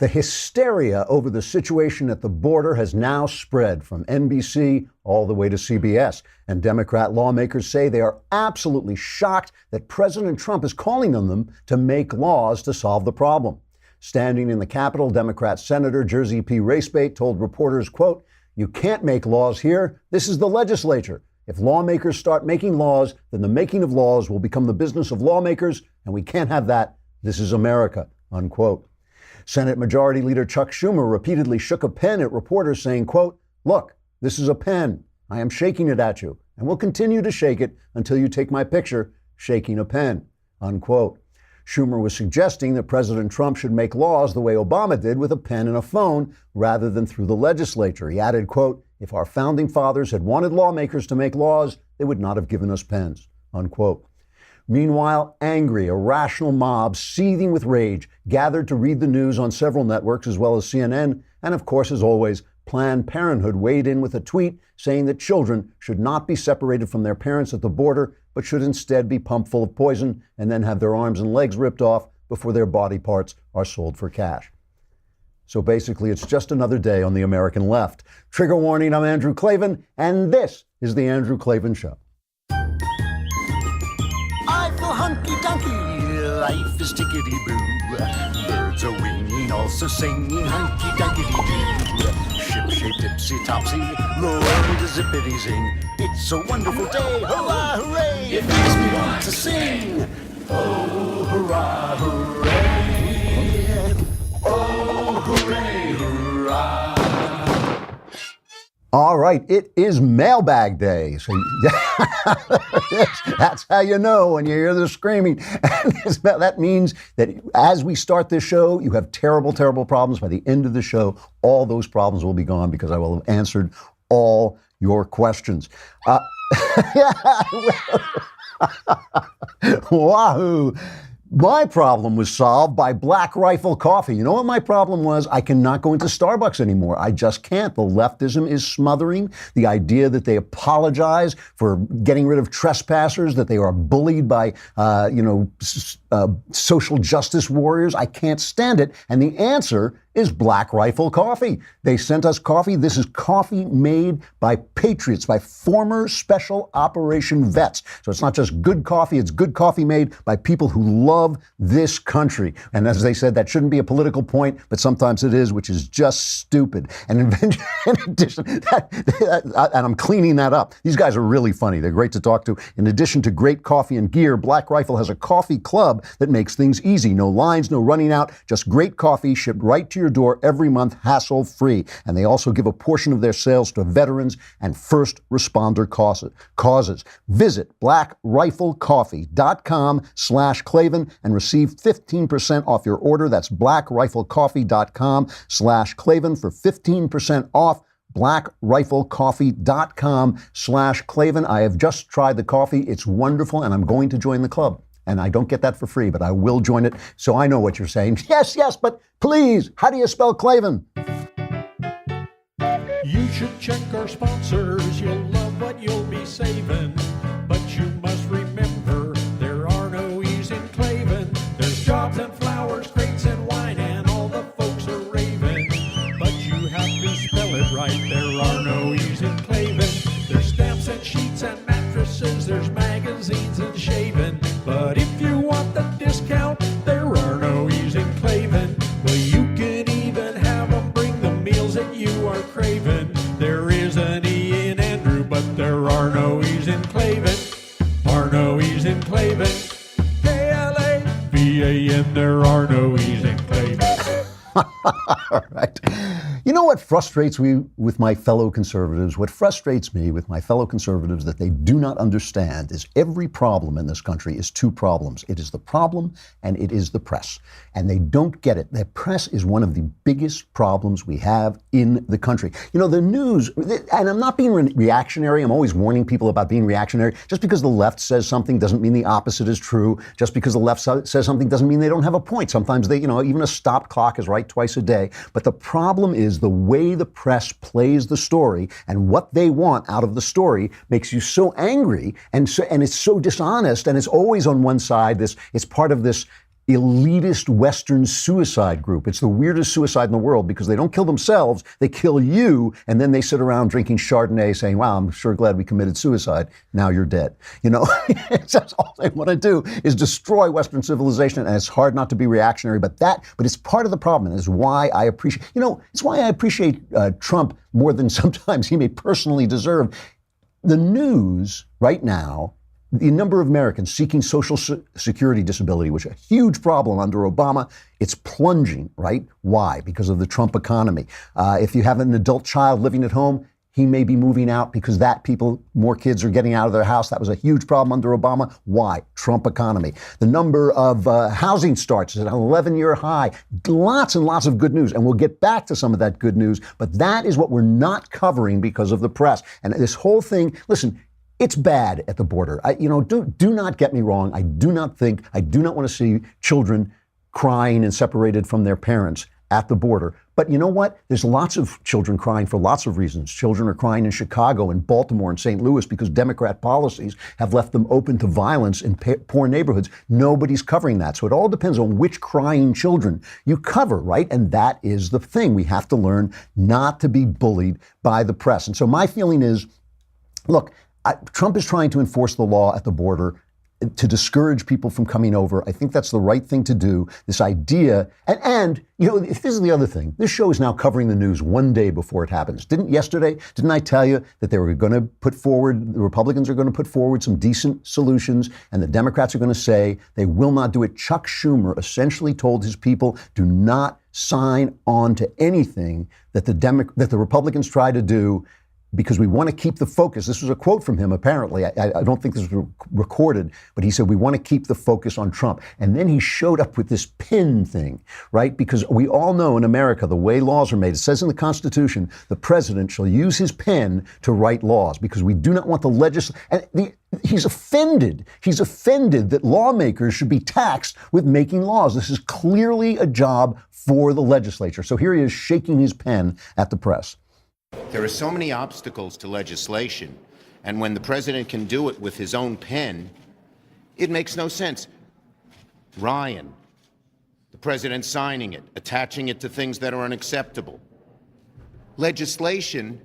The hysteria over the situation at the border has now spread from NBC all the way to CBS. And Democrat lawmakers say they are absolutely shocked that President Trump is calling on them to make laws to solve the problem. Standing in the Capitol, Democrat Senator Jersey P. Racebait told reporters, quote, "You can't make laws here. This is the legislature. If lawmakers start making laws, then the making of laws will become the business of lawmakers, and we can't have that. This is America," unquote. Senate Majority Leader Chuck Schumer repeatedly shook a pen at reporters saying, quote, "Look, this is a pen. I am shaking it at you, and will continue to shake it until you take my picture shaking a pen," unquote. Schumer was suggesting that President Trump should make laws the way Obama did with a pen and a phone rather than through the legislature. He added, quote, "If our founding fathers had wanted lawmakers to make laws, they would not have given us pens," unquote. Meanwhile, angry, irrational mobs seething with rage gathered to read the news on several networks as well as CNN. And of course, as always, Planned Parenthood weighed in with a tweet saying that children should not be separated from their parents at the border, but should instead be pumped full of poison and then have their arms and legs ripped off before their body parts are sold for cash. So basically, it's just another day on the American left. Trigger warning, I'm Andrew Klavan, and this is The Andrew Klavan Show. I feel hunky-dunky, life is tickety-boo. Birds are winging, also singing hunky-dunky-doo. Ship-shape, tipsy-topsy, the world is zippity-zing. It's a wonderful day, hurrah, hooray! It makes me want to sing. Oh, hurrah, hooray! Oh, hooray, hurrah! All right, it is mailbag day. So that's how you know when you hear the screaming. And that means that as we start this show, you have terrible, terrible problems. By the end of the show, all those problems will be gone because I will have answered all your questions. Wahoo! My problem was solved by Black Rifle Coffee. You know what my problem was? I cannot go into Starbucks anymore. I just can't. The leftism is smothering the idea that they apologize for getting rid of trespassers, that they are bullied by, social justice warriors. I can't stand it. And the answer is Black Rifle Coffee. They sent us coffee. This is coffee made by patriots, by former special operation vets. So it's not just good coffee, it's good coffee made by people who love this country. And as they said, that shouldn't be a political point, but sometimes it is, which is just stupid. And in addition, and I'm cleaning that up. These guys are really funny. They're great to talk to. In addition to great coffee and gear, Black Rifle has a coffee club that makes things easy. No lines, no running out, just great coffee shipped right to your door every month, hassle-free. And they also give a portion of their sales to veterans and first responder causes. Visit blackriflecoffee.com/Klavan and receive 15% off your order. That's blackriflecoffee.com/Klavan for 15% off. blackriflecoffee.com/Klavan. I have just tried the coffee. It's wonderful, and I'm going to join the club. And I don't get that for free, but I will join it. So I know what you're saying. Yes, but please, how do you spell Klavan? You should check our sponsors. You'll love what you'll be saving. But you must remember, there are no E's in Klavan. There's jobs and flowers, crates and wine, and all the folks are raving. But you have to spell it right. There are no E's in Klavan. There's stamps and sheets and mattresses. There's magazines and shaving. But if you want the discount, there are no E's in Klavan. Well, you can even have them bring the meals that you are craving. There is an E in Andrew, but there are no E's in Klavan. Are no E's in Klavan. Klavan, there are no E's in Klavan. All right. You know what frustrates me with my fellow conservatives? What frustrates me with my fellow conservatives that they do not understand is every problem in this country is two problems. It is the problem and it is the press. And they don't get it. The press is one of the biggest problems we have in the country. You know, the news, and I'm not being reactionary. I'm always warning people about being reactionary. Just because the left says something doesn't mean the opposite is true. Just because the left says something doesn't mean they don't have a point. Sometimes they, even a stop clock is right twice a day. But the problem is the way the press plays the story and what they want out of the story makes you so angry and it's so dishonest, and it's always on one side. It's part of this elitist Western suicide group. It's the weirdest suicide in the world because they don't kill themselves, they kill you, and then they sit around drinking Chardonnay saying, wow, I'm sure glad we committed suicide. Now you're dead. You know, that's all they want to do is destroy Western civilization, and it's hard not to be reactionary, but it's part of the problem, and it's why I appreciate, it's why I appreciate Trump more than sometimes he may personally deserve. The news right now, the number of Americans seeking Social Security disability, which is a huge problem under Obama, it's plunging, right? Why? Because of the Trump economy. If you have an adult child living at home, he may be moving out because more kids are getting out of their house. That was a huge problem under Obama. Why? Trump economy. The number of housing starts is at an 11-year high. Lots and lots of good news. And we'll get back to some of that good news. But that is what we're not covering because of the press. And this whole thing, listen, it's bad at the border. Do not get me wrong. I do not want to see children crying and separated from their parents at the border. But you know what? There's lots of children crying for lots of reasons. Children are crying in Chicago and Baltimore and St. Louis because Democrat policies have left them open to violence in poor neighborhoods. Nobody's covering that. So it all depends on which crying children you cover, right? And that is the thing. We have to learn not to be bullied by the press. And so my feeling is, look, Trump is trying to enforce the law at the border to discourage people from coming over. I think that's the right thing to do. This idea, and this is the other thing. This show is now covering the news one day before it happens. Didn't I tell you that they were going to the Republicans are going to put forward some decent solutions, and the Democrats are going to say they will not do it? Chuck Schumer essentially told his people, do not sign on to anything that the Republicans try to do, because we want to keep the focus. This was a quote from him, apparently. I don't think this was recorded, but he said, we want to keep the focus on Trump. And then he showed up with this pin thing, right? Because we all know in America, the way laws are made, it says in the Constitution, the president shall use his pen to write laws, because we do not want the legislature. He's offended. He's offended that lawmakers should be taxed with making laws. This is clearly a job for the legislature. So here he is shaking his pen at the press. There are so many obstacles to legislation, and when the president can do it with his own pen, it makes no sense. Ryan, the president signing it, attaching it to things that are unacceptable. Legislation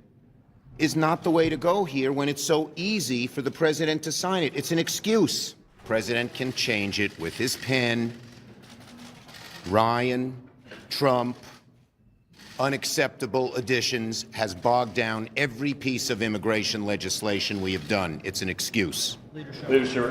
is not the way to go here when it's so easy for the president to sign it. It's an excuse. The president can change it with his pen. Ryan, Trump, unacceptable additions has bogged down every piece of immigration legislation we have done. It's an excuse. Leadership,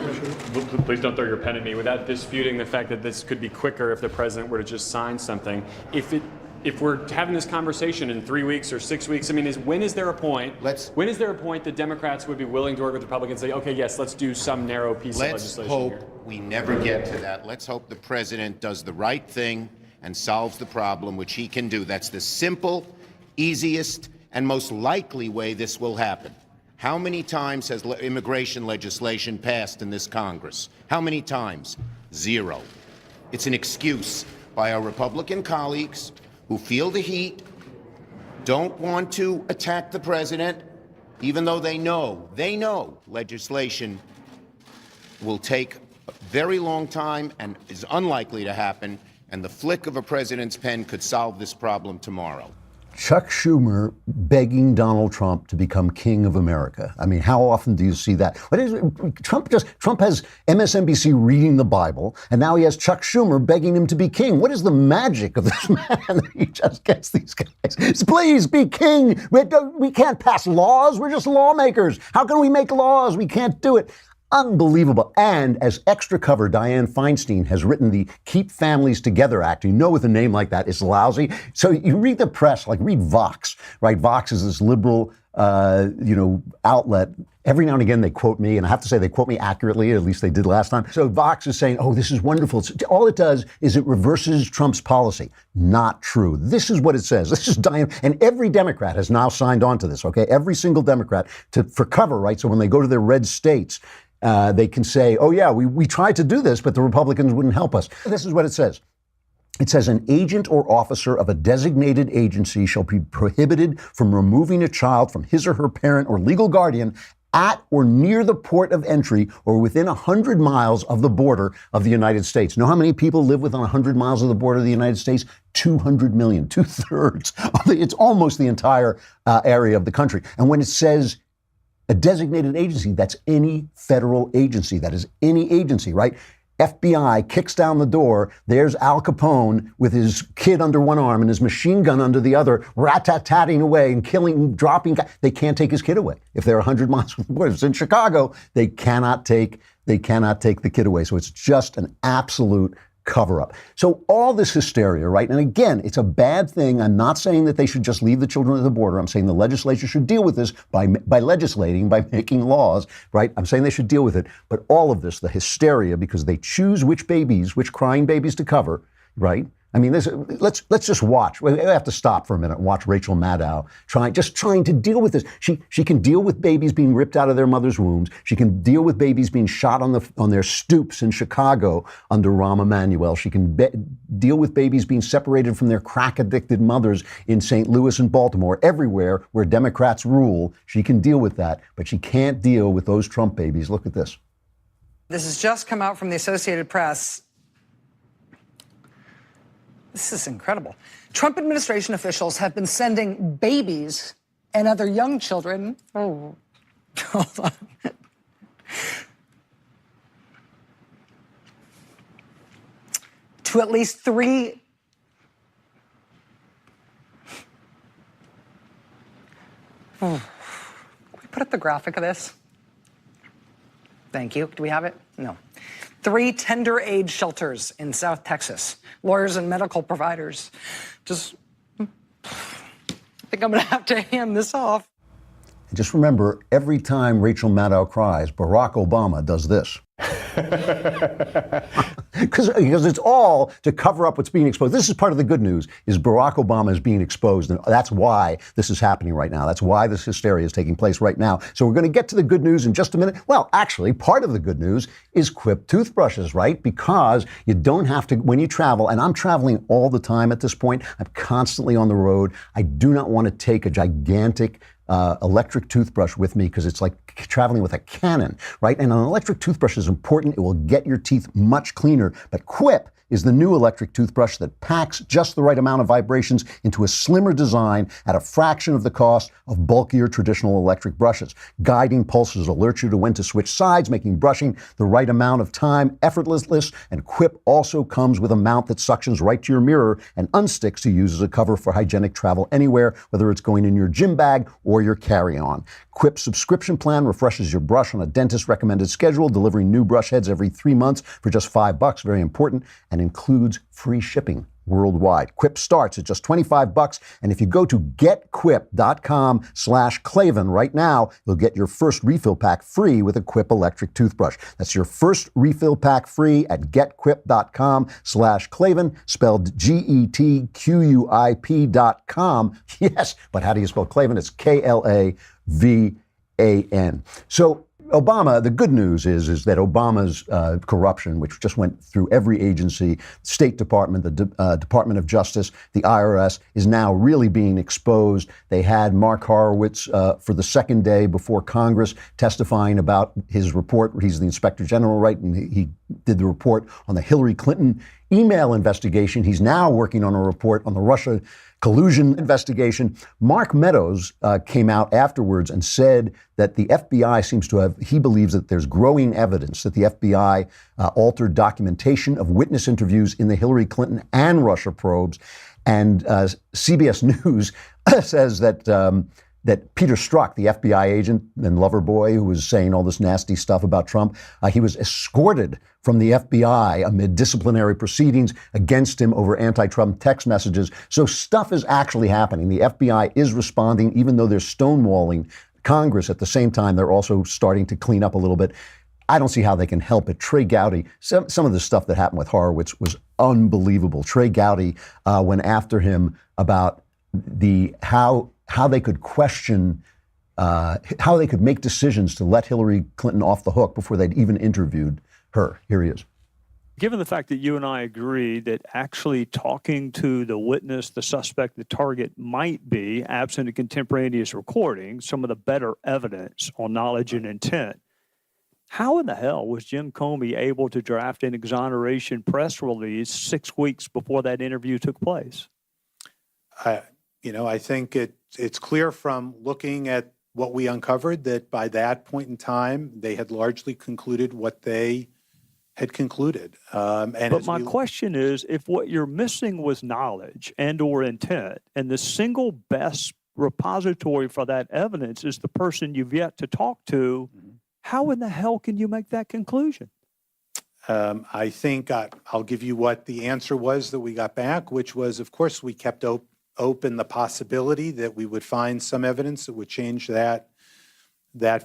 please don't throw your pen at me. Without disputing the fact that this could be quicker if the president were to just sign something. If we're having this conversation in 3 weeks or 6 weeks, when is there a point that Democrats would be willing to work with Republicans and say, okay, yes, let's do some narrow piece of legislation here? Let's hope we never get to that. Let's hope the president does the right thing and solves the problem, which he can do. That's the simple, easiest, and most likely way this will happen. How many times has immigration legislation passed in this Congress? How many times? 0. It's an excuse by our Republican colleagues who feel the heat, don't want to attack the president, even though they know legislation will take a very long time and is unlikely to happen. And the flick of a president's pen could solve this problem tomorrow. Chuck Schumer begging Donald Trump to become king of America. How often do you see that? Trump has MSNBC reading the Bible, and now he has Chuck Schumer begging him to be king. What is the magic of this man? He just gets these guys. Please be king. We can't pass laws. We're just lawmakers. How can we make laws? We can't do it. Unbelievable. And as extra cover, Dianne Feinstein has written the Keep Families Together Act. With a name like that, it's lousy. So you read the press, like read Vox, right? Vox is this liberal, outlet. Every now and again, they quote me, and I have to say they quote me accurately, at least they did last time. So Vox is saying, oh, this is wonderful. All it does is it reverses Trump's policy. Not true. This is what it says. This is Dianne, and every Democrat has now signed on to this, okay? Every single Democrat for cover, right? So when they go to their red states, they can say, oh, yeah, we tried to do this, but the Republicans wouldn't help us. This is what it says. It says an agent or officer of a designated agency shall be prohibited from removing a child from his or her parent or legal guardian at or near the port of entry or within 100 miles of the border of the United States. Know how many people live within 100 miles of the border of the United States? 200 million, 2/3. It's almost the entire area of the country. And when it says a designated agency, that's any federal agency. That is any agency, right? FBI kicks down the door. There's Al Capone with his kid under one arm and his machine gun under the other, rat-tat-tatting away and killing, dropping. They can't take his kid away. If they're 100 miles from the border, if it's in Chicago, they cannot take the kid away. So it's just an absolute cover-up. So all this hysteria, right? And again, it's a bad thing. I'm not saying that they should just leave the children at the border. I'm saying the legislature should deal with this by legislating, by making laws, right? I'm saying they should deal with it. But all of this, the hysteria, because they choose which crying babies to cover, right? I mean, let's just watch. We have to stop for a minute and watch Rachel Maddow trying to deal with this. She can deal with babies being ripped out of their mother's wombs. She can deal with babies being shot on their stoops in Chicago under Rahm Emanuel. She can deal with babies being separated from their crack-addicted mothers in St. Louis and Baltimore. Everywhere where Democrats rule, she can deal with that. But she can't deal with those Trump babies. Look at this. This has just come out from the Associated Press. This is incredible. Trump administration officials have been sending babies and other young children. Oh, hold on. To at least 3. Can we put up the graphic of this? Thank you. Do we have it? No. 3 tender age shelters in South Texas. Lawyers and medical providers. I think I'm going to have to hand this off. And just remember, every time Rachel Maddow cries, Barack Obama does this. Because it's all to cover up what's being exposed. This is part of the good news, is Barack Obama is being exposed, and that's why this is happening right now. That's why this hysteria is taking place right now. So we're going to get to the good news in just a minute. Well, actually, part of the good news is Quip toothbrushes, right? Because you don't have to, when you travel, and I'm traveling all the time at this point, I'm constantly on the road. I do not want to take a gigantic electric toothbrush with me because it's like traveling with a cannon, right? And an electric toothbrush is important. It will get your teeth much cleaner. But Quip is the new electric toothbrush that packs just the right amount of vibrations into a slimmer design at a fraction of the cost of bulkier traditional electric brushes. Guiding pulses alert you to when to switch sides, making brushing the right amount of time effortless. And Quip also comes with a mount that suctions right to your mirror and unsticks to use as a cover for hygienic travel anywhere, whether it's going in your gym bag or your carry-on. Quip's subscription plan refreshes your brush on a dentist-recommended schedule, delivering new brush heads every 3 months for just $5, very important, and includes free shipping worldwide. Quip starts at just $25, and if you go to getquip.com/Klavan right now, you'll get your first refill pack free with a Quip electric toothbrush. That's your first refill pack free at getquip.com/Klavan, spelled GETQUIP.com. Yes, but how do you spell Klavan? It's KLAVAN. So Obama, the good news is that Obama's corruption, which just went through every agency, State Department, the Department of Justice, the IRS, is now really being exposed. They had Mark Horowitz for the second day before Congress testifying about his report. He's the Inspector General, right? And he did the report on the Hillary Clinton email investigation. He's now working on a report on the Russia collusion investigation. Mark Meadows came out afterwards and said that the FBI seems to have, he believes that there's growing evidence that the FBI altered documentation of witness interviews in the Hillary Clinton and Russia probes. And CBS News says that Peter Strzok, the FBI agent and lover boy who was saying all this nasty stuff about Trump, he was escorted from the FBI amid disciplinary proceedings against him over anti-Trump text messages. So stuff is actually happening. The FBI is responding, even though they're stonewalling Congress. At the same time, they're also starting to clean up a little bit. I don't see how they can help it. Trey Gowdy, some of the stuff that happened with Horowitz was unbelievable. Trey Gowdy went after him about how they could question, how they could make decisions to let Hillary Clinton off the hook before they'd even interviewed her. Here he is. Given the fact that you and I agree that actually talking to the witness, the suspect, the target might be, absent a contemporaneous recording, some of the better evidence on knowledge and intent, how in the hell was Jim Comey able to draft an exoneration press release 6 weeks before that interview took place? I think it's clear from looking at what we uncovered that by that point in time, they had largely concluded what they had concluded. But my question is, if what you're missing was knowledge and or intent, and the single best repository for that evidence is the person you've yet to talk to, how in the hell can you make that conclusion? I think I'll give you what the answer was that we got back, which was, of course, we kept open the possibility that we would find some evidence that would change that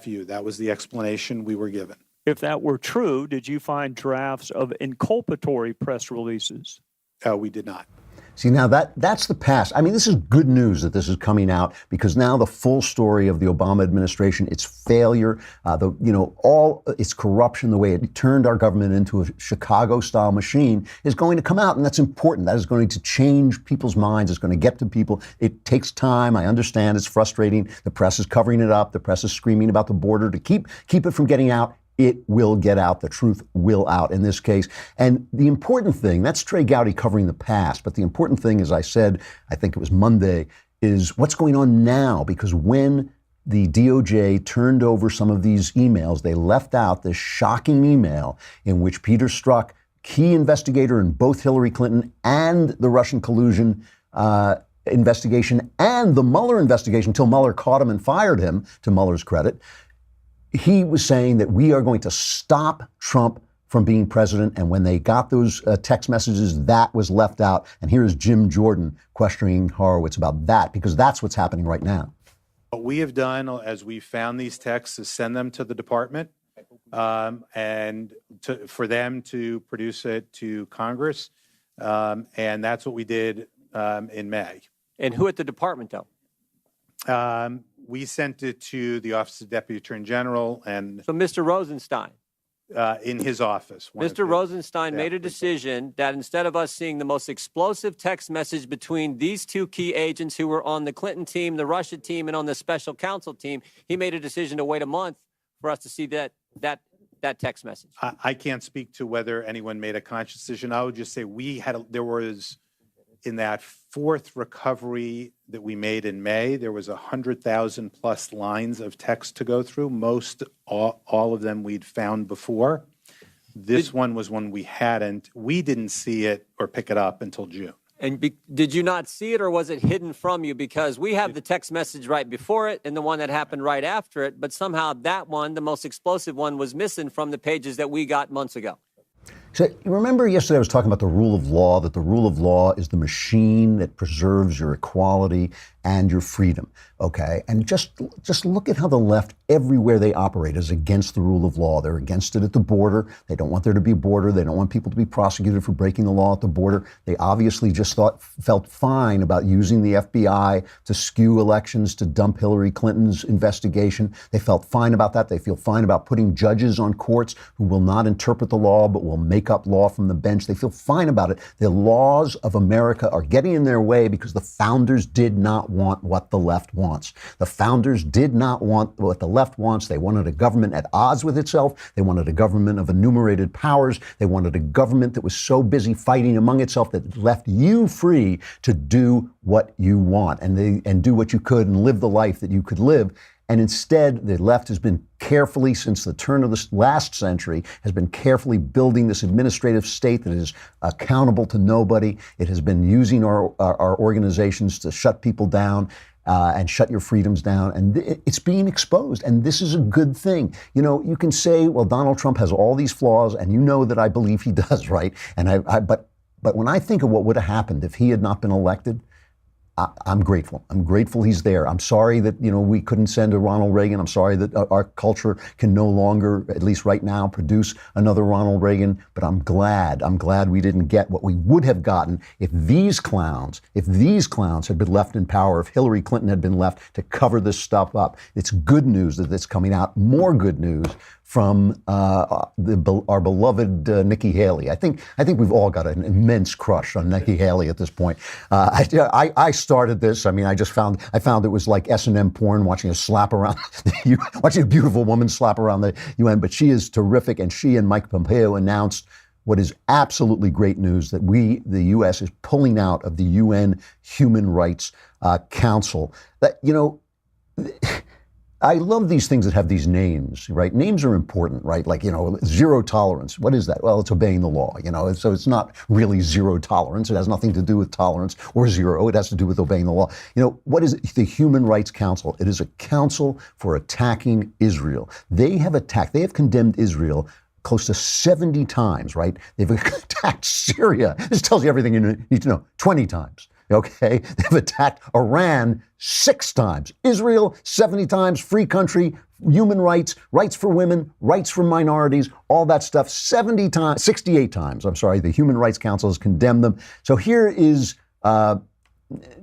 view. That was the explanation we were given. If that were true, did you find drafts of inculpatory press releases? We did not. See, now that's the past. I mean, this is good news that this is coming out, because now the full story of the Obama administration, its failure, all its corruption, the way it turned our government into a Chicago-style machine, is going to come out, and that's important. That is going to change people's minds. It's going to get to people. It takes time. I understand it's frustrating. The press is covering it up. The press is screaming about the border to keep it from getting out. It will get out. The truth will out in this case. And the important thing, that's Trey Gowdy covering the past, but the important thing, as I said, I think it was Monday, is what's going on now. Because when the DOJ turned over some of these emails, they left out this shocking email in which Peter Strzok, key investigator in both Hillary Clinton and the Russian collusion investigation and the Mueller investigation, until Mueller caught him and fired him, to Mueller's credit, he was saying that we are going to stop Trump from being president. And when they got those text messages, that was left out. And here's Jim Jordan questioning Horowitz about that, because that's what's happening right now. What we have done, as we found these texts, is send them to the department and for them to produce it to Congress. And that's what we did in May. And who at the department, though? We sent it to the Office of Deputy Attorney General and So Mr. Rosenstein. In his office. Mr. Rosenstein made a decision that instead of us seeing the most explosive text message between these two key agents who were on the Clinton team, the Russia team, and on the special counsel team, he made a decision to wait a month for us to see that text message. I can't speak to whether anyone made a conscious decision. I would just say there was, in that fourth recovery that we made in May, there was 100,000 plus lines of text to go through. All of them we'd found before. This one was one we hadn't. We didn't see it or pick it up until June. And did you not see it, or was it hidden from you? Because we have the text message right before it and the one that happened right after it, but somehow that one, the most explosive one, was missing from the pages that we got months ago. So you remember yesterday I was talking about the rule of law, that the rule of law is the machine that preserves your equality and your freedom, okay? And just look at how the left, everywhere they operate, is against the rule of law. They're against it at the border. They don't want there to be a border. They don't want people to be prosecuted for breaking the law at the border. They obviously just felt fine about using the FBI to skew elections, to dump Hillary Clinton's investigation. They felt fine about that. They feel fine about putting judges on courts who will not interpret the law but will make up law from the bench. They feel fine about it. The laws of America are getting in their way because the founders did not want what the left wants. The founders did not want what the left wants. They wanted a government at odds with itself. They wanted a government of enumerated powers. They wanted a government that was so busy fighting among itself that left you free to do what you want and do what you could and live the life that you could live. And instead, the left has been carefully, since the turn of the last century, has been carefully building this administrative state that is accountable to nobody. It has been using our organizations to shut people down and shut your freedoms down. And it's being exposed. And this is a good thing. You know, you can say, well, Donald Trump has all these flaws, and you know that I believe he does, right? And but when I think of what would have happened if he had not been elected, I'm grateful. I'm grateful he's there. I'm sorry that, we couldn't send a Ronald Reagan. I'm sorry that our culture can no longer, at least right now, produce another Ronald Reagan. But I'm glad we didn't get what we would have gotten if these clowns had been left in power, if Hillary Clinton had been left to cover this stuff up. It's good news that it's coming out. More good news from our beloved Nikki Haley. I think we've all got an immense crush on Nikki Haley at this point. I started this. I mean, I found it was like S&M porn, watching watching a beautiful woman slap around the UN. But she is terrific, and she and Mike Pompeo announced what is absolutely great news, that the U.S. is pulling out of the UN Human Rights Council. That I love these things that have these names, right? Names are important, right? Like, zero tolerance. What is that? Well, it's obeying the law, so it's not really zero tolerance. It has nothing to do with tolerance or zero. It has to do with obeying the law. What is the Human Rights Council? It is a council for attacking Israel. They have condemned Israel close to 70 times, right? They've attacked Syria. This tells you everything you need to know. 20 times. Okay, they've attacked Iran 6 times, Israel 70 times, free country, human rights, rights for women, rights for minorities, all that stuff 68 times. I'm sorry, the Human Rights Council has condemned them. So here is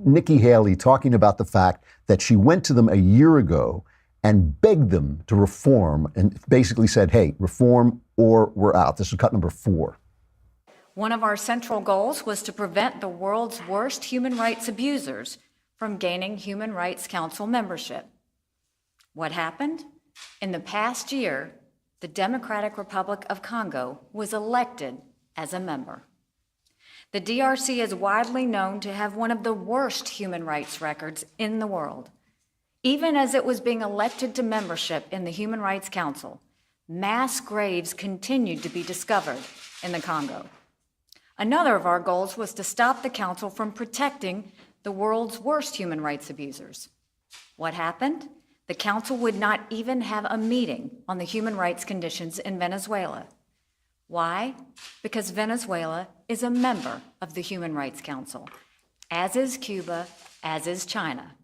Nikki Haley talking about the fact that she went to them a year ago and begged them to reform, and basically said, hey, reform or we're out. This is cut number 4. One of our central goals was to prevent the world's worst human rights abusers from gaining Human Rights Council membership. What happened? In the past year, the Democratic Republic of Congo was elected as a member. The DRC is widely known to have one of the worst human rights records in the world. Even as it was being elected to membership in the Human Rights Council, mass graves continued to be discovered in the Congo. Another of our goals was to stop the Council from protecting the world's worst human rights abusers. What happened? The Council would not even have a meeting on the human rights conditions in Venezuela. Why? Because Venezuela is a member of the Human Rights Council, as is Cuba, as is China.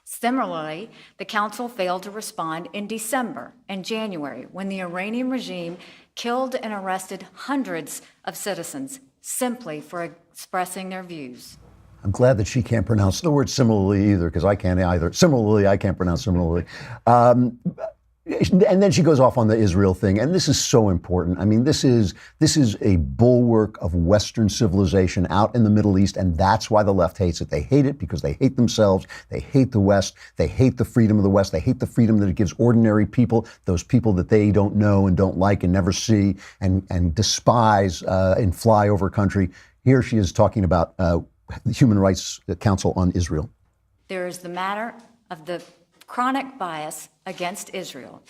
Similarly, the Council failed to respond in December and January when the Iranian regime killed and arrested hundreds of citizens simply for expressing their views. I'm glad that she can't pronounce the word similarly either, because I can't either. Similarly, I can't pronounce similarly. And then she goes off on the Israel thing, and this is so important. I mean, this is a bulwark of Western civilization out in the Middle East, and that's why the left hates it. They hate it because they hate themselves. They hate the West. They hate the freedom of the West. They hate the freedom that it gives ordinary people, those people that they don't know and don't like and never see and despise in flyover country. Here she is talking about the Human Rights Council on Israel. There is the matter of the chronic bias against Israel.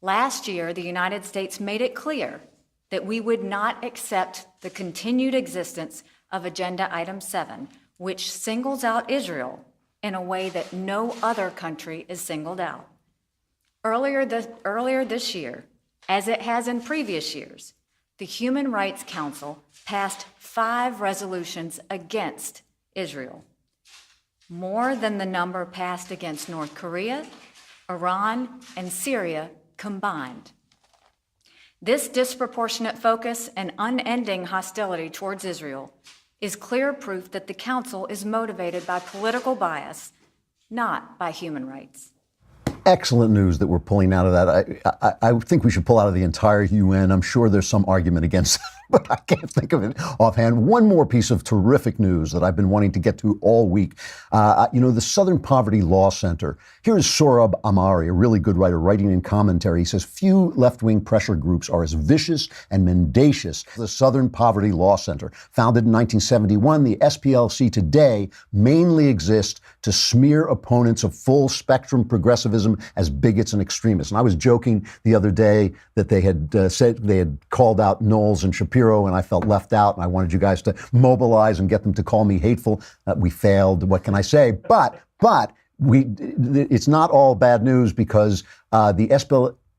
Last year, the United States made it clear that we would not accept the continued existence of Agenda Item 7, which singles out Israel in a way that no other country is singled out. Earlier this year, as it has in previous years, the Human Rights Council passed 5 resolutions against Israel, more than the number passed against North Korea, Iran, and Syria combined. This disproportionate focus and unending hostility towards Israel is clear proof that the Council is motivated by political bias, not by human rights. Excellent news that we're pulling out of that. I think we should pull out of the entire UN. I'm sure there's some argument against that, but I can't think of it offhand. One more piece of terrific news that I've been wanting to get to all week. The Southern Poverty Law Center. Here is Sohrab Ahmari, a really good writer, writing in commentary. He says, few left-wing pressure groups are as vicious and mendacious as the Southern Poverty Law Center. Founded in 1971, the SPLC today mainly exists to smear opponents of full-spectrum progressivism as bigots and extremists. And I was joking the other day that they had said they had called out Knowles and Shapiro, and I felt left out, and I wanted you guys to mobilize and get them to call me hateful. We failed. What can I say? But it's not all bad news, because the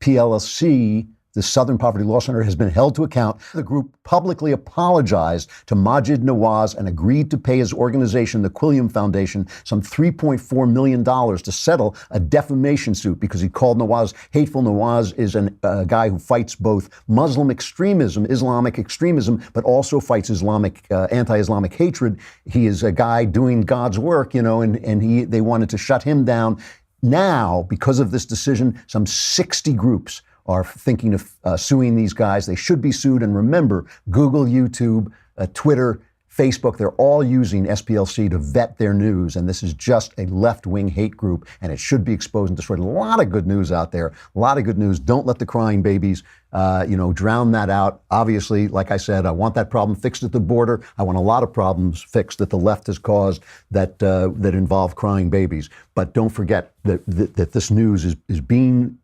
SPLC the Southern Poverty Law Center has been held to account. The group publicly apologized to Majid Nawaz and agreed to pay his organization, the Quilliam Foundation, some $3.4 million to settle a defamation suit because he called Nawaz hateful. Nawaz is a guy who fights both Muslim extremism, Islamic extremism, but also fights anti-Islamic hatred. He is a guy doing God's work, and they wanted to shut him down. Now, because of this decision, some 60 groups are thinking of suing these guys. They should be sued. And remember, Google, YouTube, Twitter, Facebook, they're all using SPLC to vet their news. And this is just a left-wing hate group, and it should be exposed and destroyed. A lot of good news out there. A lot of good news. Don't let the crying babies, drown that out. Obviously, like I said, I want that problem fixed at the border. I want a lot of problems fixed that the left has caused that involve crying babies. But don't forget that this news is being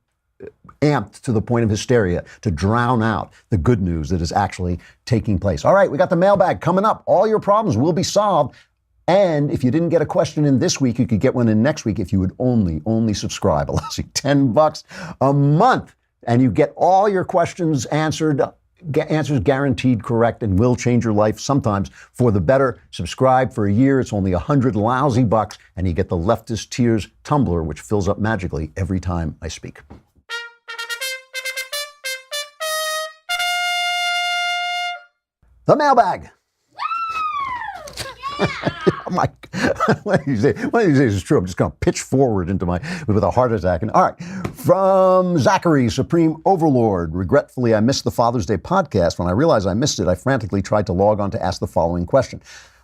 amped to the point of hysteria to drown out the good news that is actually taking place. All right, we got the mailbag coming up. All your problems will be solved. And if you didn't get a question in this week, you could get one in next week if you would only subscribe. Allows you $10 a month, and you get all your questions answered. Answers guaranteed correct and will change your life, sometimes for the better. Subscribe for a year. It's only $100 lousy bucks, and you get the Leftist Tears tumbler, which fills up magically every time I speak. The mailbag. Oh my, one of these days it's true. I'm just going to pitch forward with a heart attack. And all right, from Zachary, Supreme Overlord. Regretfully, I missed the Father's Day podcast. When I realized I missed it, I frantically tried to log on to ask the following question.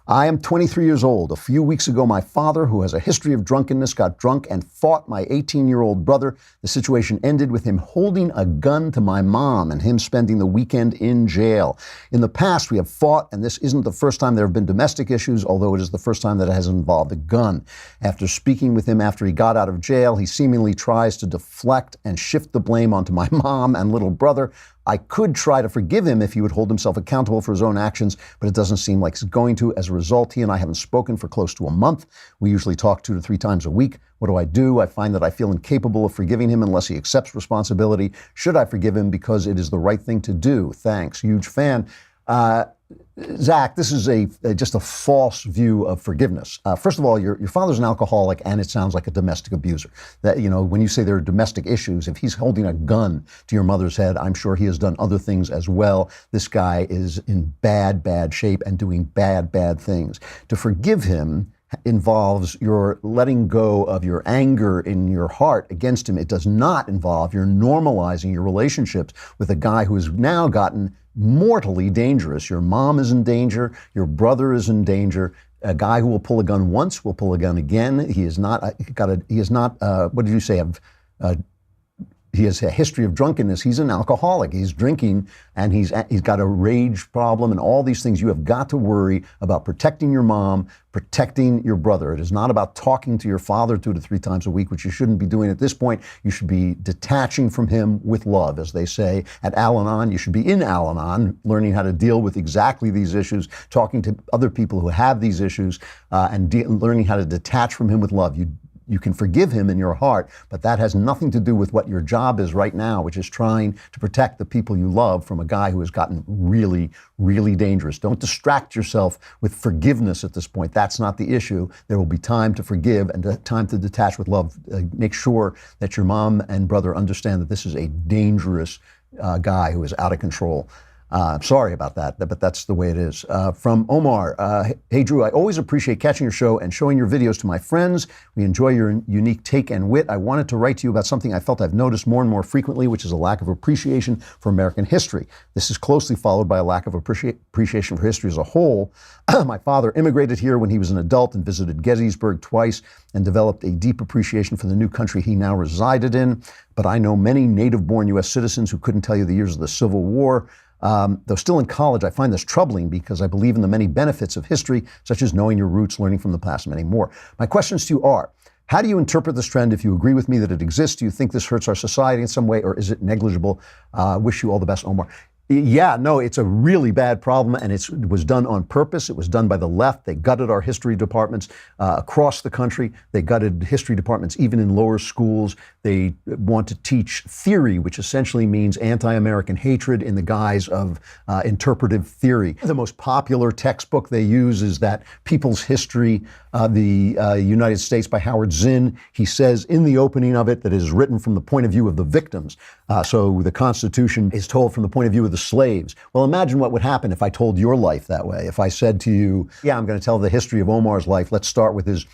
I am 23 years old. A few weeks ago, my father, who has a history of drunkenness, got drunk and fought my 18-year-old brother. The situation ended with him holding a gun to my mom and him spending the weekend in jail. In the past, we have fought, and this isn't the first time there have been domestic issues, although it is the first time that it has involved a gun. After speaking with him after he got out of jail, he seemingly tries to deflect and shift the blame onto my mom and little brother. I could try to forgive him if he would hold himself accountable for his own actions, but it doesn't seem like he's going to. As a result, he and I haven't spoken for close to a month. We usually talk 2 to 3 times a week. What do? I find that I feel incapable of forgiving him unless he accepts responsibility. Should I forgive him because it is the right thing to do? Thanks. Huge fan. Zach, this is just a false view of forgiveness. First of all, your father's an alcoholic, and it sounds like a domestic abuser. That, when you say there are domestic issues, if he's holding a gun to your mother's head, I'm sure he has done other things as well. This guy is in bad shape and doing bad things. To forgive him involves your letting go of your anger in your heart against him. It does not involve your normalizing your relationships with a guy who has now gotten mortally dangerous. Your mom is in danger. Your brother is in danger. A guy who will pull a gun once will pull a gun again. He is not what did you say? He has a history of drunkenness. He's an alcoholic. He's drinking, and he's got a rage problem and all these things. You have got to worry about protecting your mom, protecting your brother. It is not about talking to your father 2 to 3 times a week, which you shouldn't be doing at this point. You should be detaching from him with love, as they say at Al-Anon. You should be in Al-Anon, learning how to deal with exactly these issues, talking to other people who have these issues, and learning how to detach from him with love. You can forgive him in your heart, but that has nothing to do with what your job is right now, which is trying to protect the people you love from a guy who has gotten really dangerous. Don't distract yourself with forgiveness at this point. That's not the issue. There will be time to forgive and time to detach with love. Make sure that your mom and brother understand that this is a dangerous guy who is out of control. Sorry about that, but that's the way it is. From Omar, hey Drew, I always appreciate catching your show and showing your videos to my friends. We enjoy your unique take and wit. I wanted to write to you about something I felt I've noticed more and more frequently, which is a lack of appreciation for American history. This is closely followed by a lack of appreciation for history as a whole. My father immigrated here when he was an adult and visited Gettysburg twice and developed a deep appreciation for the new country he now resided in. But I know many native-born U.S. citizens who couldn't tell you the years of the Civil War. Though still in college, I find this troubling because I believe in the many benefits of history, such as knowing your roots, learning from the past, and many more. My questions to you are, how do you interpret this trend? If you agree with me that it exists, do you think this hurts our society in some way, or is it negligible? Wish you all the best, Omar. Yeah, no, it's a really bad problem, and it was done on purpose. It was done by the left. They gutted our history departments across the country. They gutted history departments even in lower schools. They want to teach theory, which essentially means anti-American hatred in the guise of interpretive theory. The most popular textbook they use is that People's History, the United States by Howard Zinn. He says in the opening of it that it is written from the point of view of the victims. So the Constitution is told from the point of view of the slaves. Well, imagine what would happen if I told your life that way. If I said to you, yeah, I'm going to tell the history of Omar's life. Let's start with his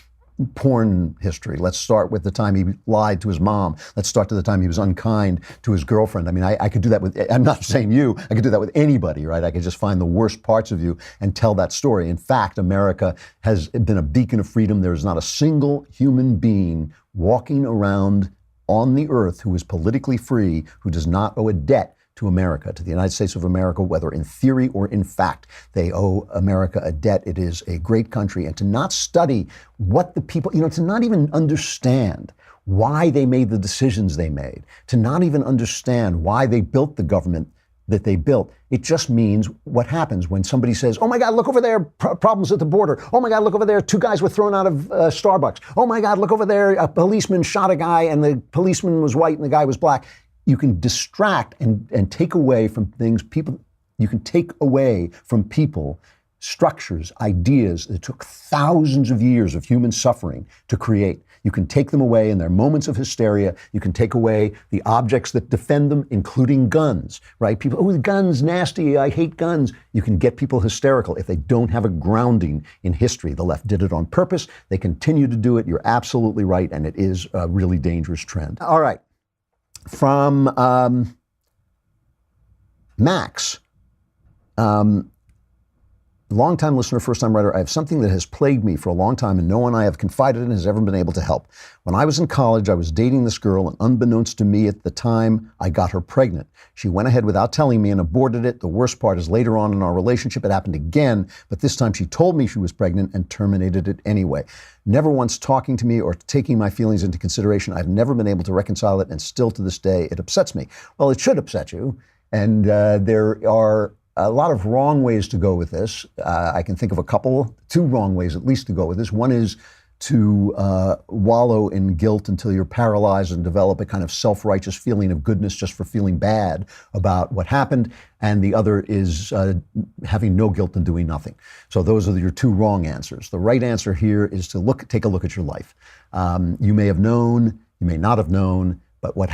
porn history. Let's start with the time he lied to his mom. Let's start to the time he was unkind to his girlfriend. I mean, I could do that with, I'm not saying you, I could do that with anybody, right? I could just find the worst parts of you and tell that story. In fact, America has been a beacon of freedom. There is not a single human being walking around on the earth who is politically free, who does not owe a debt to America, to the United States of America, whether in theory or in fact. They owe America a debt. It is a great country. And to not study what the people, to not even understand why they made the decisions they made, to not even understand why they built the government that they built. It just means what happens when somebody says, oh my God, look over there, problems at the border. Oh my God, look over there, 2 guys were thrown out of Starbucks. Oh my God, look over there, a policeman shot a guy and the policeman was white and the guy was black. You can distract and take away from things you can take away from people structures, ideas that took thousands of years of human suffering to create. You can take them away in their moments of hysteria. You can take away the objects that defend them, including guns, right? People, oh, the guns, nasty, I hate guns. You can get people hysterical if they don't have a grounding in history. The left did it on purpose. They continue to do it. You're absolutely right, and it is a really dangerous trend. All right. From Max, longtime listener, first-time writer, I have something that has plagued me for a long time and no one I have confided in has ever been able to help. When I was in college, I was dating this girl, and unbeknownst to me at the time, I got her pregnant. She went ahead without telling me and aborted it. The worst part is later on in our relationship, it happened again, but this time she told me she was pregnant and terminated it anyway. Never once talking to me or taking my feelings into consideration. I've never been able to reconcile it, and still to this day, it upsets me. Well, it should upset you, and there are a lot of wrong ways to go with this. I can think of two wrong ways at least to go with this. One is to wallow in guilt until you're paralyzed and develop a kind of self-righteous feeling of goodness just for feeling bad about what happened. And the other is having no guilt and doing nothing. So those are your two wrong answers. The right answer here is to take a look at your life. You may have known, you may not have known, but what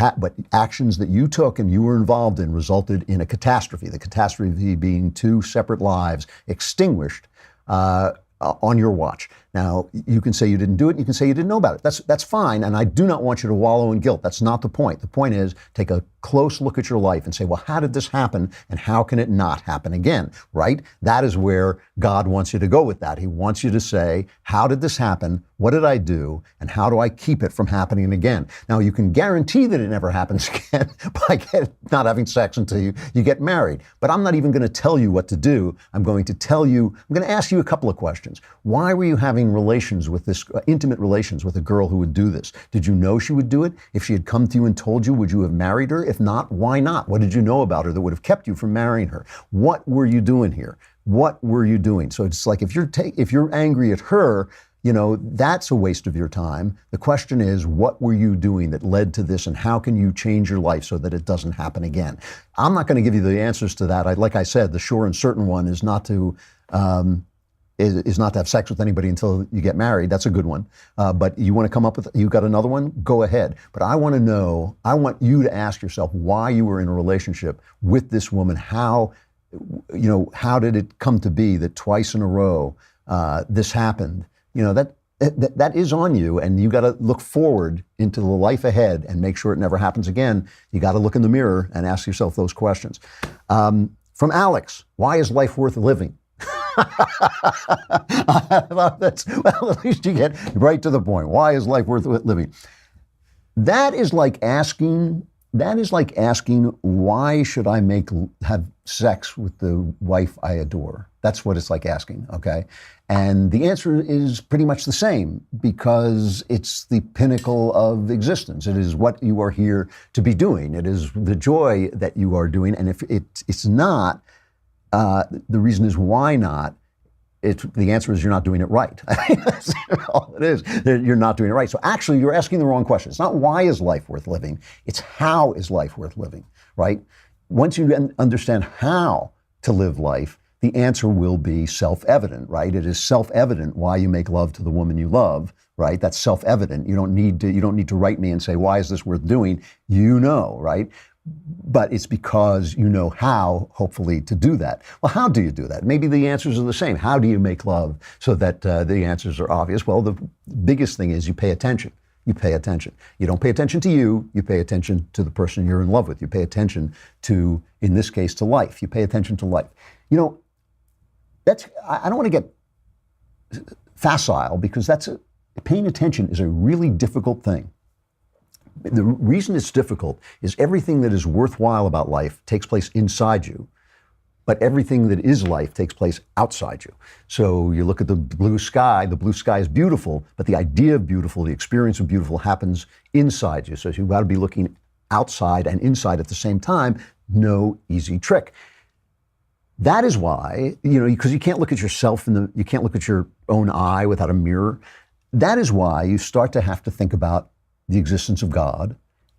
actions that you took and you were involved in resulted in a catastrophe. The catastrophe being 2 separate lives extinguished on your watch. Now, you can say you didn't do it, you can say you didn't know about it. That's fine, and I do not want you to wallow in guilt. That's not the point. The point is, take a close look at your life and say, well, how did this happen, and how can it not happen again, right? That is where God wants you to go with that. He wants you to say, how did this happen, what did I do, and how do I keep it from happening again? Now, you can guarantee that it never happens again by not having sex until you get married. But I'm not even going to tell you what to do. I'm going to ask you a couple of questions. Why were you having relations with this, intimate relations with a girl who would do this? Did you know she would do it? If she had come to you and told you, would you have married her? If not, why not? What did you know about her that would have kept you from marrying her? What were you doing here? What were you doing? So it's like if you're angry at her, that's a waste of your time. The question is, what were you doing that led to this, and how can you change your life so that it doesn't happen again? I'm not going to give you the answers to that. Like I said, the sure and certain one is not to have sex with anybody until you get married. That's a good one. But you want to come up with, you got another one? Go ahead. But I want you to ask yourself why you were in a relationship with this woman. How did it come to be that twice in a row this happened? That is on you, and you got to look forward into the life ahead and make sure it never happens again. You got to look in the mirror and ask yourself those questions. From Alex, why is life worth living? I love that. Well, at least you get right to the point. Why is life worth living? That is like asking that is like asking, why should I have sex with the wife I adore? That's what it's like asking, okay? And the answer is pretty much the same, because it's the pinnacle of existence. It is what you are here to be doing. It is the joy that you are doing. And if it's not, the reason is why not. The answer is you're not doing it right. That's all it is. You're not doing it right. So actually, you're asking the wrong question. It's not why is life worth living. It's how is life worth living, right? Once you understand how to live life, the answer will be self-evident, right? It is self-evident why you make love to the woman you love, right? That's self-evident. You don't need to write me and say, why is this worth doing? You know, right? But it's because you know how, hopefully, to do that. Well, how do you do that? Maybe the answers are the same. How do you make love so that the answers are obvious? Well, the biggest thing is you pay attention. You pay attention. You don't pay attention to you. You pay attention to the person you're in love with. You pay attention to, in this case, to life. You pay attention to life. You know, I don't want to get facile, because paying attention is a really difficult thing. The reason it's difficult is everything that is worthwhile about life takes place inside you, but everything that is life takes place outside you. So you look at the blue sky is beautiful, but the idea of beautiful, the experience of beautiful happens inside you. So you've got to be looking outside and inside at the same time. No easy trick. That is why, because you can't look at yourself you can't look at your own eye without a mirror. That is why you start to have to think about the existence of God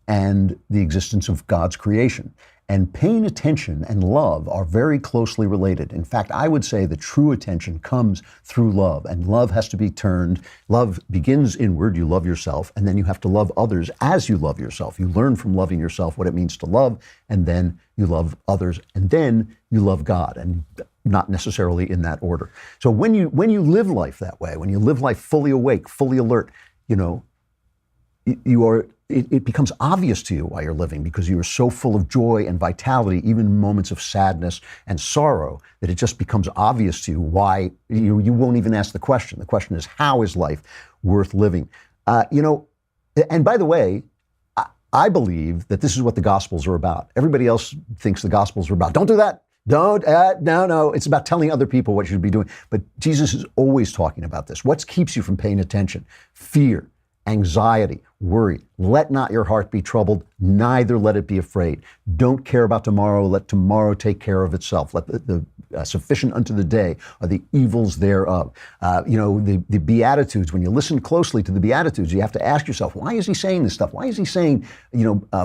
and the existence of God's creation. And paying attention and love are very closely related. In fact, I would say the true attention comes through love, and love has to be turned. Love begins inward. You love yourself, and then you have to love others as you love yourself. You learn from loving yourself what it means to love, and then you love others, and then you love God, and not necessarily in that order. So when you live life that way, when you live life fully awake, fully alert, it becomes obvious to you why you're living, because you are so full of joy and vitality, even in moments of sadness and sorrow, that it just becomes obvious to you why you won't even ask the question. The question is, how is life worth living? And by the way, I believe that this is what the Gospels are about. Everybody else thinks the Gospels are about, don't do that. No. It's about telling other people what you should be doing. But Jesus is always talking about this. What keeps you from paying attention? Fear, anxiety, worry. Let not your heart be troubled, neither let it be afraid. Don't care about tomorrow, let tomorrow take care of itself. Let the sufficient unto the day are the evils thereof. The Beatitudes, when you listen closely to the Beatitudes, you have to ask yourself, why is he saying this stuff? Why is he saying,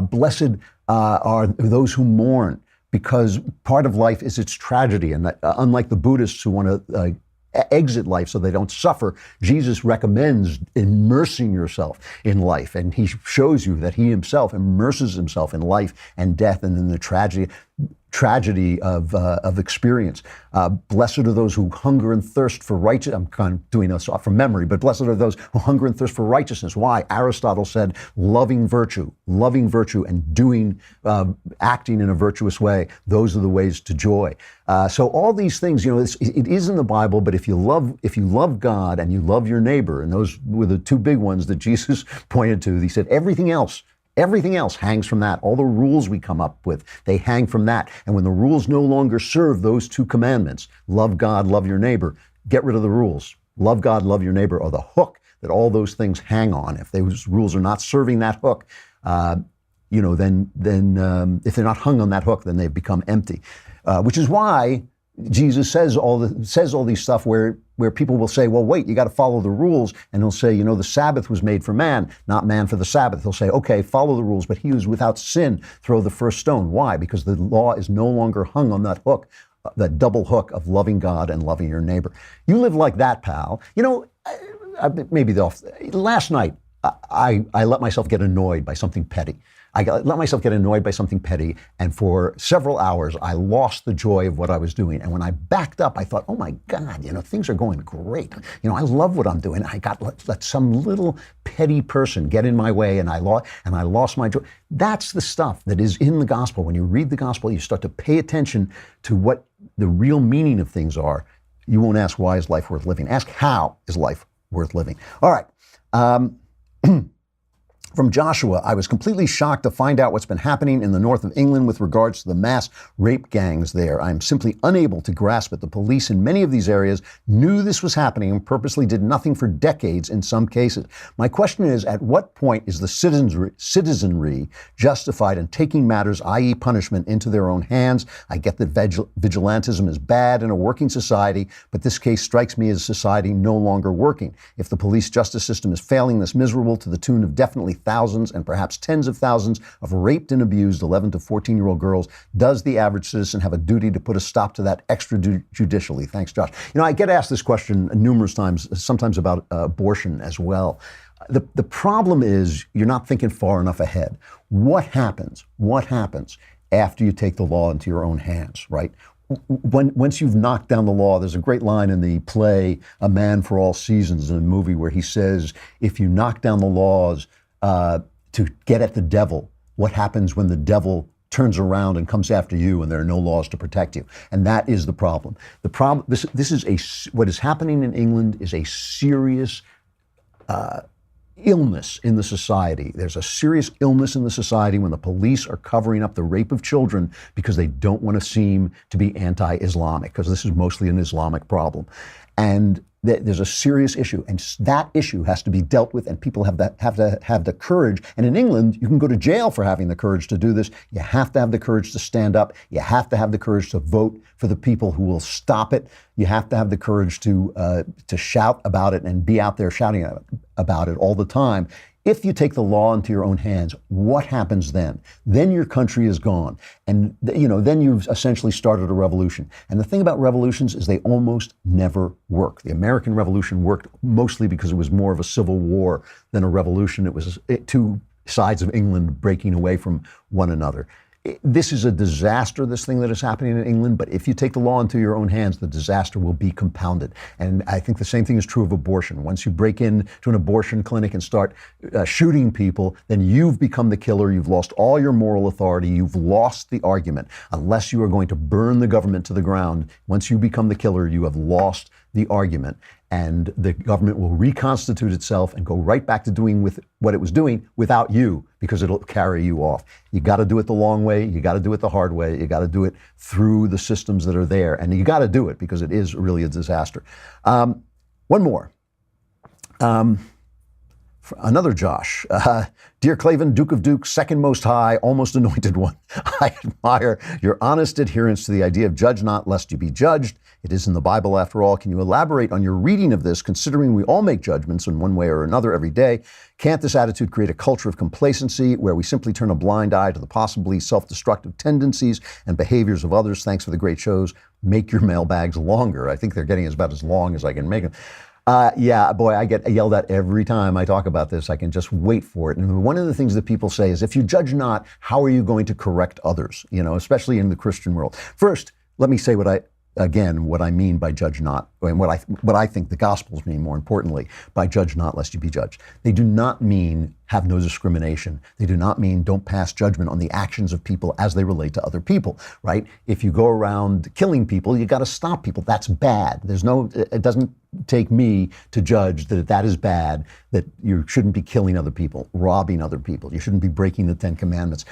blessed are those who mourn? Because part of life is its tragedy. And unlike the Buddhists who want to exit life so they don't suffer, Jesus recommends immersing yourself in life. And he shows you that he himself immerses himself in life and death and in the tragedy of experience. Blessed are those who hunger and thirst for righteousness. I'm kind of doing this off from memory, but blessed are those who hunger and thirst for righteousness. Why? Aristotle said, loving virtue and doing, acting in a virtuous way. Those are the ways to joy. So all these things, it is in the Bible, but if you love God and you love your neighbor, and those were the two big ones that Jesus pointed to, he said everything else hangs from that. All the rules we come up with, they hang from that. And when the rules no longer serve those two commandments, love God, love your neighbor, get rid of the rules. Love God, love your neighbor are the hook that all those things hang on. If those rules are not serving that hook, then if they're not hung on that hook, then they've become empty. Which is why Jesus says all these stuff where people will say, well, wait, you got to follow the rules. And he'll say, the Sabbath was made for man, not man for the Sabbath. He'll say, okay, follow the rules, but he who's without sin, throw the first stone. Why? Because the law is no longer hung on that hook, that double hook of loving God and loving your neighbor. You live like that, pal. Last night, I let myself get annoyed by something petty. Let myself get annoyed by something petty, and for several hours, I lost the joy of what I was doing. And when I backed up, I thought, oh my God, things are going great. I love what I'm doing. I got let some little petty person get in my way, and I lost my joy. That's the stuff that is in the gospel. When you read the gospel, you start to pay attention to what the real meaning of things are. You won't ask, why is life worth living? Ask, how is life worth living? All right. From Joshua, I was completely shocked to find out what's been happening in the north of England with regards to the mass rape gangs there. I'm simply unable to grasp it. The police in many of these areas knew this was happening and purposely did nothing for decades in some cases. My question is, at what point is the citizenry justified in taking matters, i.e. punishment, into their own hands? I get that vigilantism is bad in a working society, but this case strikes me as society no longer working. If the police justice system is failing this miserable to the tune of definitely thousands and perhaps tens of thousands of raped and abused 11 to 14-year-old girls, does the average citizen have a duty to put a stop to that extrajudicially? Thanks, Josh. I get asked this question numerous times, sometimes about abortion as well. The problem is you're not thinking far enough ahead. What happens after you take the law into your own hands, right? Once you've knocked down the law, there's a great line in the play A Man for All Seasons, in a movie, where he says, if you knock down the laws to get at the devil, what happens when the devil turns around and comes after you and there are no laws to protect you? And that is the problem. What is happening in England is a serious illness in the society. There's a serious illness in the society when the police are covering up the rape of children because they don't want to seem to be anti-Islamic, because this is mostly an Islamic problem. And there's a serious issue, and that issue has to be dealt with, and people have to have the courage. And in England, you can go to jail for having the courage to do this. You have to have the courage to stand up. You have to have the courage to vote for the people who will stop it. You have to have the courage to shout about it and be out there shouting about it all the time. If you take the law into your own hands, what happens then? Then your country is gone. And, then you've essentially started a revolution. And the thing about revolutions is they almost never work. The American Revolution worked mostly because it was more of a civil war than a revolution. It was two sides of England breaking away from one another. This is a disaster, this thing that is happening in England, but if you take the law into your own hands, the disaster will be compounded. And I think the same thing is true of abortion. Once you break into an abortion clinic and start shooting people, then you've become the killer. You've lost all your moral authority. You've lost the argument. Unless you are going to burn the government to the ground, once you become the killer, you have lost the argument. And the government will reconstitute itself and go right back to doing with what it was doing without you, because it'll carry you off. You got to do it the long way. You got to do it the hard way. You got to do it through the systems that are there. And you got to do it because it is really a disaster. One more. Another Josh. Dear Klavan, Duke of Dukes, second most high, almost anointed one. I admire your honest adherence to the idea of judge not lest you be judged. It is in the Bible after all. Can you elaborate on your reading of this, considering we all make judgments in one way or another every day? Can't this attitude create a culture of complacency where we simply turn a blind eye to the possibly self-destructive tendencies and behaviors of others? Thanks for the great shows. Make your mailbags longer. I think they're getting about as long as I can make them. Yeah, boy, I get yelled at every time I talk about this. I can just wait for it. And one of the things that people say is, if you judge not, how are you going to correct others? Especially in the Christian world. First, let me say what I mean by judge not, and what I think the Gospels mean, more importantly, by judge not lest you be judged. They do not mean have no discrimination. They do not mean don't pass judgment on the actions of people as they relate to other people, right? If you go around killing people, you got to stop people. That's bad. It doesn't take me to judge that is bad, that you shouldn't be killing other people, robbing other people. You shouldn't be breaking the 10 Commandments.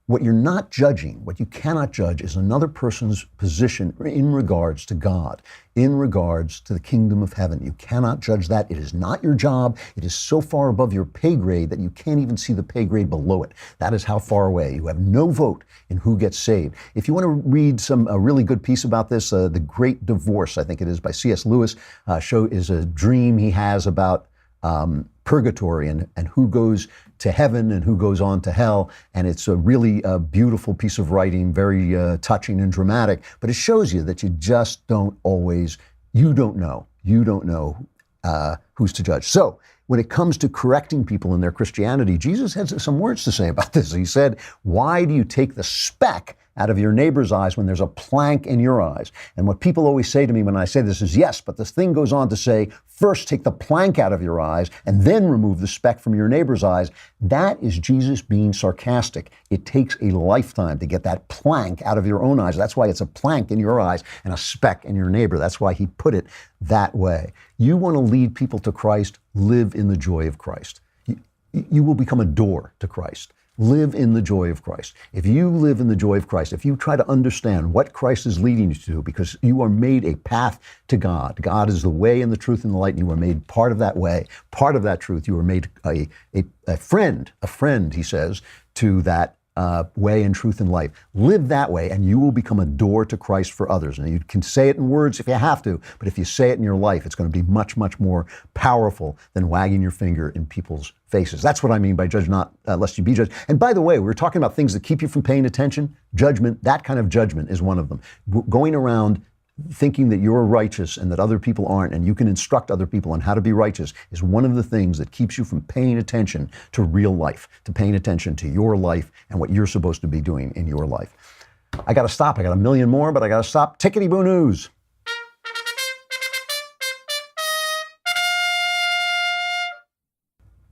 What you're not judging, what you cannot judge, is another person's position in regards to God, in regards to the kingdom of heaven. You cannot judge that. It is not your job. It is so far above your pay grade that you can't even see the pay grade below it. That is how far away. You have no vote in who gets saved. If you want to read a really good piece about this, The Great Divorce, I think it is, by C.S. Lewis, is a dream he has about purgatory and who goes to heaven and who goes on to hell. And it's a really beautiful piece of writing, very touching and dramatic. But it shows you that you just don't always, you don't know who's to judge. So when it comes to correcting people in their Christianity, Jesus had some words to say about this. He said, why do you take the speck out of your neighbor's eyes when there's a plank in your eyes? And what people always say to me when I say this is, yes, but this thing goes on to say, first take the plank out of your eyes and then remove the speck from your neighbor's eyes. That is Jesus being sarcastic. It takes a lifetime to get that plank out of your own eyes. That's why it's a plank in your eyes and a speck in your neighbor. That's why he put it that way. You want to lead people to Christ, live in the joy of Christ. you will become a door to Christ. Live in the joy of Christ. If you live in the joy of Christ, if you try to understand what Christ is leading you to, because you are made a path to God. God is the way and the truth and the light, and you are made part of that way, part of that truth. You are made a friend, he says, to that way and truth and life. Live that way, and you will become a door to Christ for others. And you can say it in words if you have to, but if you say it in your life, it's going to be much, much more powerful than wagging your finger in people's faces. That's what I mean by judge not, lest you be judged. And by the way, we were talking about things that keep you from paying attention. Judgment, that kind of judgment is one of them. Going around thinking that you're righteous and that other people aren't, and you can instruct other people on how to be righteous, is one of the things that keeps you from paying attention to real life, to paying attention to your life and what you're supposed to be doing in your life. I got to stop. I got a million more, but I got to stop. Tickety-boo news.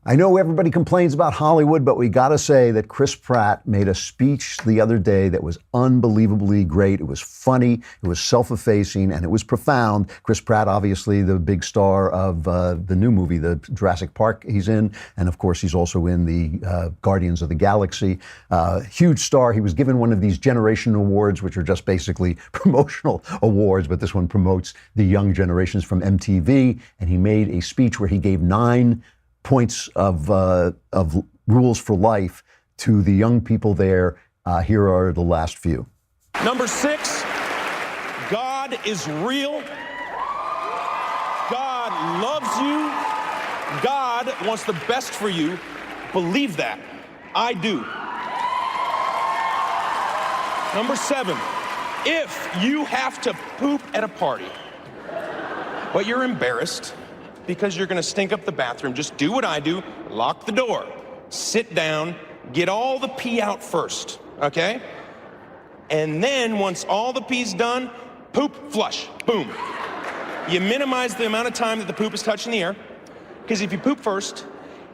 I know everybody complains about Hollywood, but we got to say that Chris Pratt made a speech the other day that was unbelievably great. It was funny, it was self-effacing, and it was profound. Chris Pratt, obviously the big star of the new movie, the Jurassic Park he's in, and of course he's also in the Guardians of the Galaxy. Huge star. He was given one of these generation awards, which are just basically promotional awards, but this one promotes the young generations from MTV, and he made a speech where he gave 9 points of rules for life to the young people there. Here are the last few. Number 6, God is real. God loves you. God wants the best for you. Believe that. I do. Number 7, if you have to poop at a party, but you're embarrassed because you're going to stink up the bathroom, just do what I do, lock the door, sit down, get all the pee out first, okay? And then once all the pee's done, poop, flush, boom. You minimize the amount of time that the poop is touching the air, because if you poop first,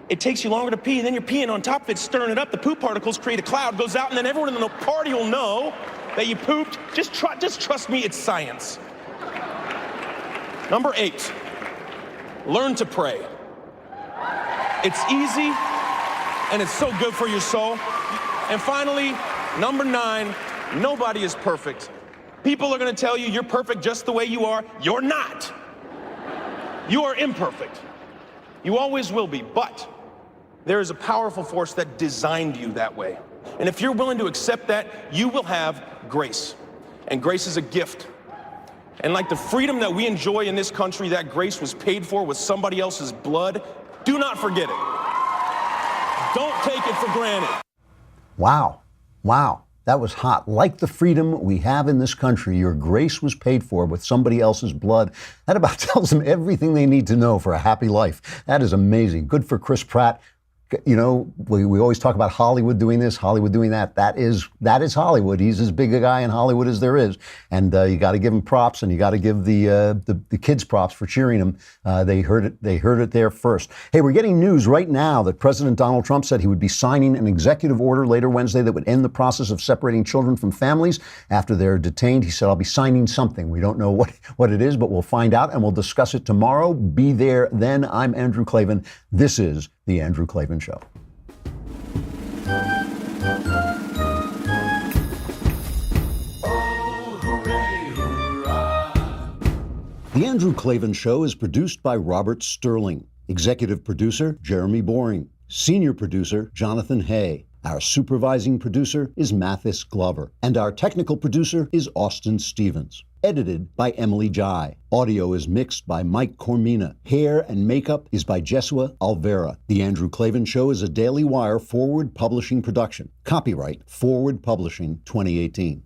it takes you longer to pee, and then you're peeing on top of it, stirring it up, the poop particles create a cloud, goes out, and then everyone in the party will know that you pooped. Just trust me, it's science. Number 8. Learn to pray. It's easy, and it's so good for your soul. And finally, number 9, nobody is perfect. People are going to tell you you're perfect just the way you are. You're not. You are imperfect. You always will be, but there is a powerful force that designed you that way. And if you're willing to accept that, you will have grace. And grace is a gift. And like the freedom that we enjoy in this country, that grace was paid for with somebody else's blood. Do not forget it. Don't take it for granted. Wow. Wow. That was hot. Like the freedom we have in this country, your grace was paid for with somebody else's blood. That about tells them everything they need to know for a happy life. That is amazing. Good for Chris Pratt. You know, we always talk about Hollywood doing this, Hollywood doing that. That is Hollywood. He's as big a guy in Hollywood as there is. And you got to give him props, and you got to give the kids props for cheering him. They heard it there first. Hey, we're getting news right now that President Donald Trump said he would be signing an executive order later Wednesday that would end the process of separating children from families after they're detained. He said, I'll be signing something. We don't know what it is, but we'll find out, and we'll discuss it tomorrow. Be there then. I'm Andrew Klavan. This is The Andrew Klavan Show. The Andrew Klavan Show is produced by Robert Sterling. Executive producer, Jeremy Boring. Senior producer, Jonathan Hay. Our supervising producer is Mathis Glover. And our technical producer is Austin Stevens. Edited by Emily Jai. Audio is mixed by Mike Cormina. Hair and makeup is by Jesua Alvera. The Andrew Klavan Show is a Daily Wire Forward Publishing production. Copyright Forward Publishing 2018.